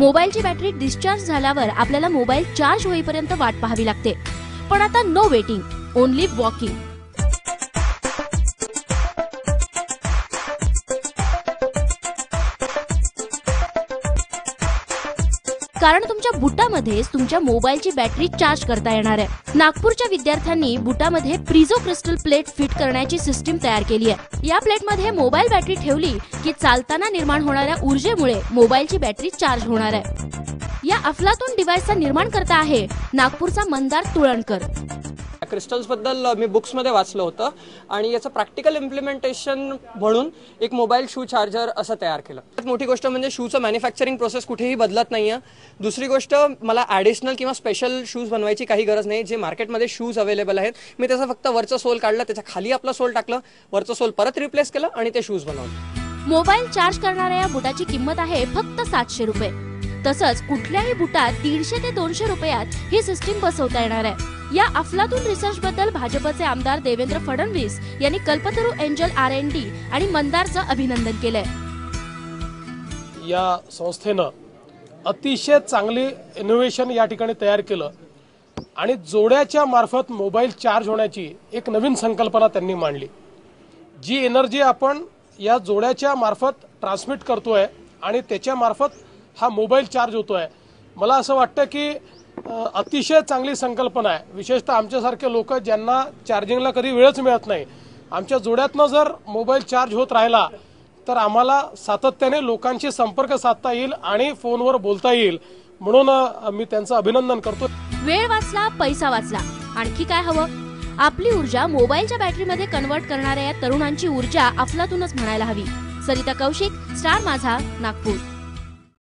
मोबाईलची battery discharge झाल्यावर आपल्याला मोबाईल चार्ज होईपर्यंत वाट पाहावी लागते। पण आता नो वेटिंग, ओनली वॉकिंग। कारण तुमच्या बुटामध्येच तुमच्या मोबाईलची बॅटरी चार्ज करता येणार आहे। नागपूरच्या विद्यार्थ्यांनी बुटामध्ये प्रिझो क्रिस्टल प्लेट फिट करण्याची सिस्टीम तयार केली आहे। या प्लेटमध्ये मोबाईल बॅटरी ठेवली की चालताना निर्माण होणाऱ्या ऊर्जेमुळे मोबाईलची बॅटरी चार्ज होणार आहे। या अफलातून डिव्हाइसचा निर्माण करता आहे नागपूरचा मंदार तुळणकर। क्रिस्टल्स बद्दल मी बुक्स मध्ये वाचलं होतं आणि याचं प्रॅक्टिकल इम्प्लिमेंटेशन म्हणून एक मोबाईल शू चार्जर असं तयार केलं। मोठी गोष्ट म्हणजे शूचं मॅन्युफॅक्चरिंग प्रोसेस कुठेही बदलत नाहीये। दुसरी गोष्ट, मला ॲडिशनल किंवा स्पेशल शूज बनवायची काही गरज नाही। जे मार्केटमध्ये शूज अवेलेबल आहेत, मी त्याचं फक्त वरचं सोल काढलं, त्याच्या खाली आपलं सोल टाकलं, वरचं सोल परत रिप्लेस केलं आणि ते शूज बनवले। मोबाईल चार्ज करणाऱ्या या बुटाची किंमत आहे फक्त 700 रुपये। तसंच कुठल्याही बुटात 150 ते 200 रुपयात ही सिस्टीम बसवता येणार आहे। या अफलातून रिसर्च बद्दल भाजपचे आमदार देवेंद्र फडणवीस यांनी कल्पतरू एंजल R&D आणि मंदारचं अभिनंदन केलंय। या संस्थेनं अतिशय चांगले इनोव्हेशन या ठिकाणी तयार केलं आणि जोड्याच्या मार्फत मोबाईल चार्ज होण्याची एक नवीन संकल्पना त्यांनी मांडली। जी एनर्जी आपण या जोड्याच्या मार्फत ट्रान्समिट करतोय आणि त्याच्या मार्फत हा मोबाईल चार्ज होतोय, मला असं वाटतं की अतिशय चांगली संकल्पना आहे। विशेषतः आमच्यासारखे लोक ज्यांना चार्जिंगला कधी वेळच मिळत नाही, आमच्या जोड्यातनं जर मोबाईल चार्ज होत राहिला तर आम्हाला सातत्याने लोकांशी संपर्क साधता येईल आणि फोनवर बोलता येईल, म्हणून मी त्यांचं अभिनंदन करतो। वेळ वाचला, पैसा वाचला, आणखी काय हवं? आपली ऊर्जा मोबाईलच्या बॅटरीमध्ये कन्वर्ट करणाऱ्या या तरुणांची ऊर्जा अफलातूनच म्हणायला हवी। सरिता कौशिक, स्टार माझा, नागपूर।